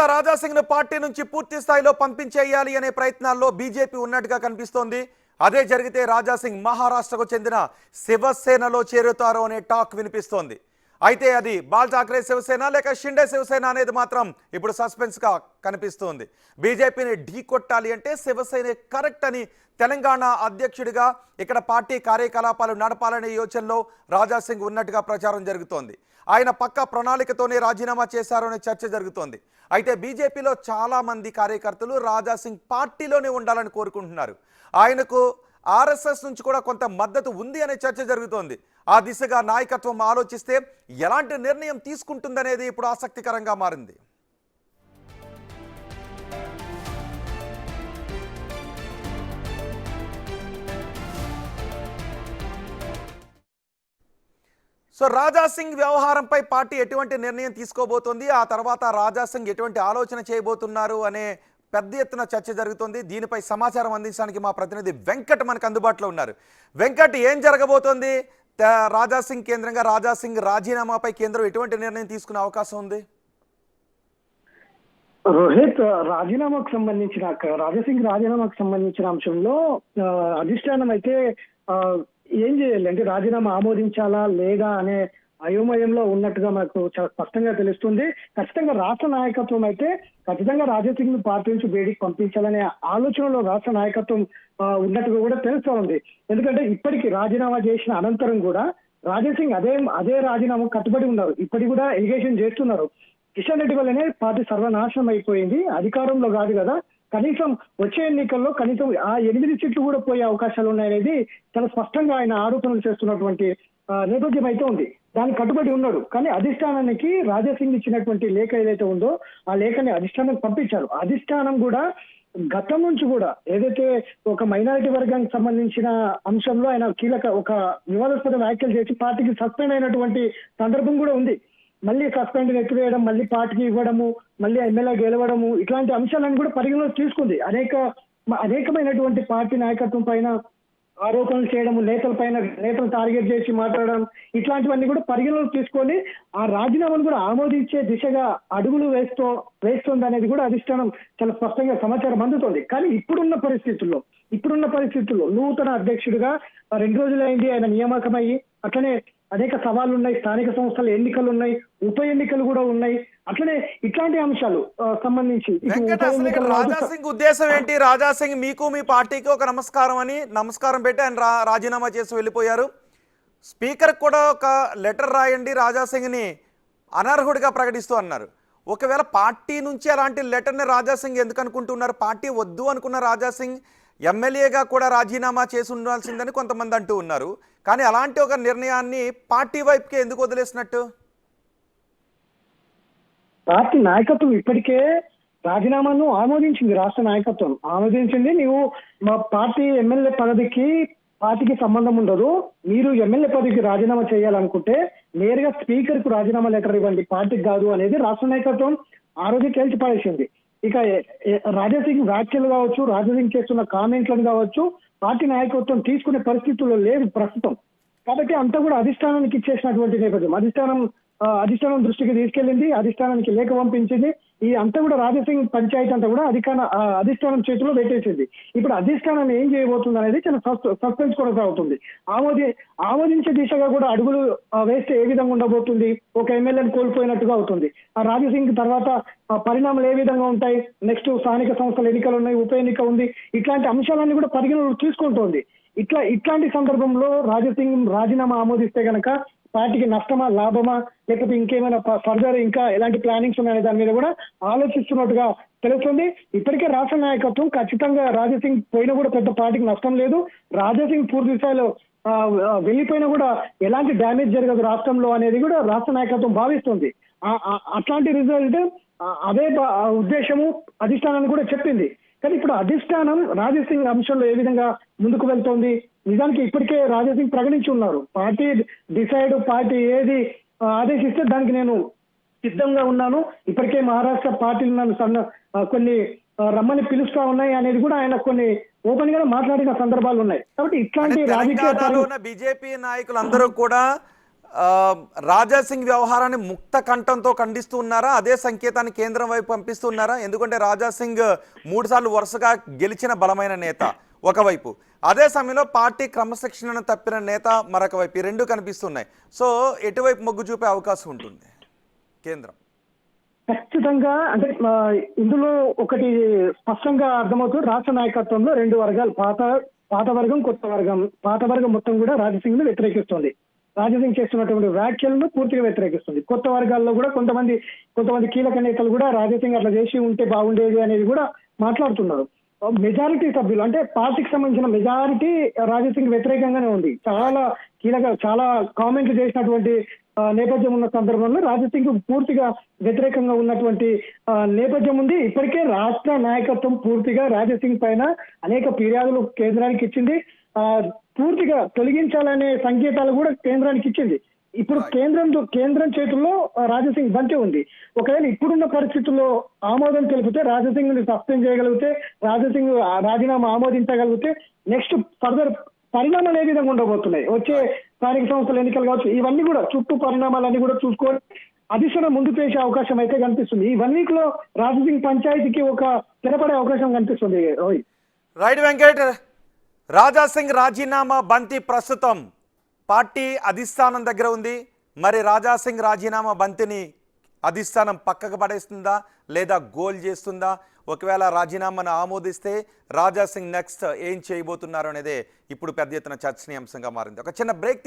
మొత్తంగా రాజాసింగ్ ను పార్టీ నుంచి పూర్తి స్థాయిలో పంపించేయాలి అనే ప్రయత్నాల్లో బీజేపీ ఉన్నట్టుగా కనిపిస్తోంది. అదే జరిగితే రాజాసింగ్ మహారాష్ట్రకు చెందిన శివసేనలో చేరుతారు అనే టాక్ వినిపిస్తోంది. అయితే అది బాల్ ఠాక్రే శివసేన లేక షిండే శివసేన అనేది మాత్రం ఇప్పుడు సస్పెన్స్ గా కనిపిస్తోంది. బీజేపీని ఢీకొట్టాలి అంటే శివసేన కరెక్ట్ అని తెలంగాణ అధ్యక్షుడిగా ఇక్కడ పార్టీ కార్యకలాపాలు నడపాలనే యోచనలో రాజాసింగ్ ఉన్నట్టుగా ప్రచారం జరుగుతోంది. ఆయన పక్క ప్రణాళికతోనే రాజీనామా చేశారు అనే చర్చ జరుగుతోంది. అయితే బీజేపీలో చాలా మంది కార్యకర్తలు రాజాసింగ్ పార్టీలోనే ఉండాలని కోరుకుంటున్నారు. ఆయనకు ఆర్ఎస్ఎస్ నుంచి కూడా కొంత మద్దతు ఉంది అనే చర్చ జరుగుతోంది. ఆ దిశగా నాయకత్వం ఆలోచిస్తే ఎలాంటి నిర్ణయం తీసుకుంటుందనేది ఇప్పుడు ఆసక్తికరంగా మారింది. సో రాజాసింగ్ వ్యవహారంపై పార్టీ ఎటువంటి నిర్ణయం తీసుకోబోతోంది, ఆ తర్వాత రాజాసింగ్ ఎటువంటి ఆలోచన చేయబోతున్నారు అనే పెద్ద ఎత్తున చర్చ జరుగుతుంది. దీనిపై సమాచారం అందించడానికి మా ప్రతినిధి వెంకట్ మనకు అందుబాటులో ఉన్నారు. వెంకట్, ఏం జరగబోతోంది? రాజాసింగ్ కేంద్రంగా రాజాసింగ్ రాజీనామాపై కేంద్రం ఎటువంటి నిర్ణయం తీసుకునే అవకాశం ఉంది? రోహిత్, రాజాసింగ్ రాజీనామాకు సంబంధించిన అంశంలో అధిష్టానం అయితే ఏం చేయాలి అంటే రాజీనామా ఆమోదించాలా లేదా అనే అయోమయంలో ఉన్నట్టుగా మనకు చాలా స్పష్టంగా తెలుస్తుంది. ఖచ్చితంగా రాష్ట్ర నాయకత్వం అయితే ఖచ్చితంగా రాజాసింగ్ ను పార్టీ నుంచి బయటికి పంపించాలనే ఆలోచనలో రాష్ట్ర నాయకత్వం ఉన్నట్టుగా కూడా తెలుస్తూ ఉంది. ఎందుకంటే ఇప్పటికీ రాజీనామా చేసిన అనంతరం కూడా రాజాసింగ్ అదే రాజీనామా కట్టుబడి ఉన్నారు. ఇప్పటికి కూడా ఎలిగేషన్ చేస్తున్నారు. కిషన్ రెడ్డి వల్లనే పార్టీ సర్వనాశనం అయిపోయింది, అధికారంలో కాదు కదా, కనీసం వచ్చే ఎన్నికల్లో కనీసం ఆ 8 సీట్లు కూడా పోయే అవకాశాలు ఉన్నాయనేది చాలా స్పష్టంగా ఆయన ఆరోపణలు చేస్తున్నటువంటి నేపథ్యం అయితే ఉంది. దానికి కట్టుబడి ఉన్నాడు. కానీ అధిష్టానానికి రాజాసింగ్ ఇచ్చినటువంటి లేఖ ఏదైతే ఉందో ఆ లేఖని అధిష్టానం పంపించారు. అధిష్టానం కూడా గతం నుంచి కూడా ఏదైతే ఒక మైనారిటీ వర్గానికి సంబంధించిన అంశంలో ఆయన ఒక వివాదాస్పద వ్యాఖ్యలు చేసి పార్టీకి సస్పెండ్ అయినటువంటి సందర్భం కూడా ఉంది. మళ్ళీ సస్పెండ్ ఎత్తివేయడం, మళ్ళీ పార్టీకి ఇవ్వడము, మళ్ళీ ఎమ్మెల్యే గెలవడము, ఇట్లాంటి అంశాలను కూడా పరిగణలోకి తీసుకుంది. అనేకమైనటువంటి పార్టీ నాయకత్వం పైన ఆరోపణలు చేయడం, నేతలు టార్గెట్ చేసి మాట్లాడడం, ఇట్లాంటివన్నీ కూడా పరిగణలోకి తీసుకొని ఆ రాజీనామాను కూడా ఆమోదించే దిశగా అడుగులు వేస్తోంది అనేది కూడా అధిష్టానం చాలా స్పష్టంగా సమాచారం అందుతోంది. కానీ ఇప్పుడున్న పరిస్థితుల్లో నూతన అధ్యక్షుడిగా 2 రోజులైంది ఆయన నియామకమయ్యి. అట్లనే అనేక సవాళ్లు ఉన్నాయి, స్థానిక సంస్థల ఎన్నికలు ఉన్నాయి, ఉప ఎన్నికలు కూడా ఉన్నాయి. అట్లనే ఇట్లాంటి అంశాలు సంబంధించి రాజాసింగ్ ఉద్దేశం ఏంటి? రాజాసింగ్ మీకు మీ పార్టీకి ఒక నమస్కారం పెట్టి ఆయన రాజీనామా చేసి వెళ్ళిపోయారు. స్పీకర్ కూడా ఒక లెటర్ రాయండి రాజాసింగ్ ని అనర్హుడిగా ప్రకటిస్తూ అన్నారు. ఒకవేళ పార్టీ నుంచి అలాంటి లెటర్ని రాజాసింగ్ ఎందుకు అనుకుంటున్నారు? పార్టీ వద్దు అనుకున్న రాజాసింగ్ ఎమ్మెల్యేగా కూడా రాజీనామా చేసి ఉండాల్సిందని కొంతమంది అంటూ ఉన్నారు. కానీ అలాంటి ఒక నిర్ణయాన్ని పార్టీ వైపుకి ఎందుకు వదిలేసినట్టు? పార్టీ నాయకత్వం ఇప్పటికే రాజీనామాను ఆమోదించింది. రాష్ట్ర నాయకత్వం ఆమోదించింది. నీవు మా పార్టీ ఎమ్మెల్యే పదవికి పార్టీకి సంబంధం ఉండదు, మీరు ఎమ్మెల్యే పదవికి రాజీనామా చేయాలనుకుంటే నేరుగా స్పీకర్ కు రాజీనామా లెటర్ ఇవ్వండి, పార్టీకి కాదు అనేది రాష్ట్ర నాయకత్వం ఆ రోజు తేల్చిపారేసింది. ఇక రాజాసింగ్ వ్యాఖ్యలు కావచ్చు, రాజాసింగ్ చేస్తున్న కామెంట్లను కావచ్చు పార్టీ నాయకత్వం తీసుకునే పరిస్థితుల్లో లేదు ప్రస్తుతం. కాబట్టి అంతా కూడా అధిష్టానానికి ఇచ్చేసినటువంటి నేపథ్యం. అధిష్టానం దృష్టికి తీసుకెళ్లింది, అధిష్టానానికి లేఖ పంపించింది. ఈ అంతా కూడా రాజాసింగ్ పంచాయతీ అంతా కూడా అధిష్టానం చేతిలో పెట్టేసింది. ఇప్పుడు అధిష్టానం ఏం చేయబోతుంది అనేది చాలా సస్పెన్స్ కొనసాగుతుంది. ఆమోదించే దిశగా కూడా అడుగులు వేస్తే ఏ విధంగా ఉండబోతుంది, ఒక ఎమ్మెల్యేని కోల్పోయినట్టుగా అవుతుంది. ఆ రాజాసింగ్ తర్వాత పరిణామాలు ఏ విధంగా ఉంటాయి, నెక్స్ట్ స్థానిక సంస్థల ఎన్నికలు ఉన్నాయి, ఉప ఎన్నిక ఉంది, ఇట్లాంటి అంశాలన్నీ కూడా పరిగణలోకి తీసుకుంటోంది. ఇట్లాంటి సందర్భంలో రాజాసింగ్ రాజీనామా ఆమోదిస్తే గనక పార్టీకి నష్టమా, లాభమా, లేకపోతే ఇంకేమైనా ఫర్దర్ ఇంకా ఎలాంటి ప్లానింగ్స్ ఉన్నాయనే దాని మీద కూడా ఆలోచిస్తున్నట్టుగా తెలుస్తుంది. ఇప్పటికే రాష్ట్ర నాయకత్వం ఖచ్చితంగా రాజాసింగ్ పోయినా కూడా పెద్ద పార్టీకి నష్టం లేదు, రాజాసింగ్ పూర్తి స్థాయిలో వెళ్ళిపోయినా కూడా ఎలాంటి డ్యామేజ్ జరగదు రాష్ట్రంలో అనేది కూడా రాష్ట్ర నాయకత్వం భావిస్తుంది. అట్లాంటి రిజల్ట్ అదే ఉద్దేశము అధిష్టానాన్ని కూడా చెప్పింది. కానీ ఇప్పుడు అధిష్టానం రాజాసింగ్ అంశంలో ఏ విధంగా ముందుకు వెళ్తోంది? నిజానికి ఇప్పటికే రాజాసింగ్ ప్రకటించి ఉన్నారు, పార్టీ ఏది ఆదేశిస్తే దానికి నేను సిద్ధంగా ఉన్నాను, ఇప్పటికే మహారాష్ట్ర పార్టీలు నన్ను కొన్ని రమ్మని పిలుస్తా ఉన్నాయి అనేది కూడా ఆయన కొన్ని ఓపెన్ గా మాట్లాడిన సందర్భాలు ఉన్నాయి. కాబట్టి ఇట్లాంటి రాజకీయ బీజేపీ నాయకులందరూ కూడా ఆ, రాజా సింగ్ వ్యవహారాన్ని ముక్త కంఠంతో ఖండిస్తూ ఉన్నారా? అదే సంకేతాన్ని కేంద్రం వైపు పంపిస్తున్నారా? ఎందుకంటే రాజా సింగ్ 3 సార్లు వరుసగా గెలిచిన బలమైన నేత ఒకవైపు, అదే సమయంలో పార్టీ క్రమశిక్షణను తప్పిన నేత మరొక వైపు, ఈ రెండు కనిపిస్తున్నాయి. సో ఎటువైపు మొగ్గు చూపే అవకాశం ఉంటుంది కేంద్రం? ఖచ్చితంగా అంటే ఇందులో ఒకటి స్పష్టంగా అర్థమవుతుంది. రాష్ట్ర నాయకత్వంలో రెండు వర్గాలు, పాత వర్గం, కొత్త వర్గం. పాత వర్గం మొత్తం కూడా రాజసింగ్ ను వ్యతిరేకిస్తుంది. రాజసింగ్ చేస్తున్నటువంటి వ్యాఖ్యలను పూర్తిగా వ్యతిరేకిస్తుంది. కొత్త వర్గాల్లో కూడా కొంతమంది కీలక నేతలు కూడా రాజసింగ్ అట్లా చేసి ఉంటే బాగుండేది అనేది కూడా మాట్లాడుతున్నారు. మెజారిటీ సభ్యులు అంటే పార్టీకి సంబంధించిన మెజారిటీ రాజసింగ్ వ్యతిరేకంగానే ఉంది. చాలా కామెంట్లు చేసినటువంటి నేపథ్యం ఉన్న సందర్భంలో రాజసింగ్ పూర్తిగా వ్యతిరేకంగా ఉన్నటువంటి నేపథ్యం ఉంది. ఇప్పటికే రాష్ట్ర నాయకత్వం పూర్తిగా రాజసింగ్ పైన అనేక ఫిర్యాదులు కేంద్రానికి ఇచ్చింది. పూర్తిగా తొలగించాలనే సంకేతాలు కూడా కేంద్రానికి ఇచ్చింది. ఇప్పుడు కేంద్రం చేతుల్లో రాజసింగ్ బంతి ఉంది. ఒకవేళ ఇప్పుడున్న పరిస్థితుల్లో ఆమోదం తెలిపితే, రాజసింగ్ ని సస్పెండ్ చేయగలిగితే, రాజసింగ్ రాజీనామా ఆమోదించగలిగితే నెక్స్ట్ ఫర్దర్ పరిణామాలు ఏ విధంగా ఉండబోతున్నాయి, వచ్చే స్థానిక సంస్థల ఎన్నికలు కావచ్చు, ఇవన్నీ కూడా చుట్టూ పరిణామాలన్నీ కూడా చూసుకొని అధిష్టానం ముందుకు వేసే అవకాశం అయితే కనిపిస్తుంది. ఈ 1 వీక్ లో రాజసింగ్ పంచాయతీకి ఒక తెరపడే అవకాశం కనిపిస్తుంది. రోహిత్. రైట్ వెంకట్, రాజా సింగ్ రాజీనామా బంతి ప్రస్తుతం పార్టీ అధిష్టానం దగ్గర ఉంది. మరి రాజా సింగ్ రాజీనామా బంతిని అధిష్టానం పక్కకు పడేస్తుందా లేదా గోల్ చేస్తుందా? ఒకవేళ రాజీనామాను ఆమోదిస్తే రాజా సింగ్ నెక్స్ట్ ఏం చేయబోతున్నారు అనేదే ఇప్పుడు పెద్ద ఎత్తున చర్చనీయాంశంగా మారింది. ఒక చిన్న బ్రేక్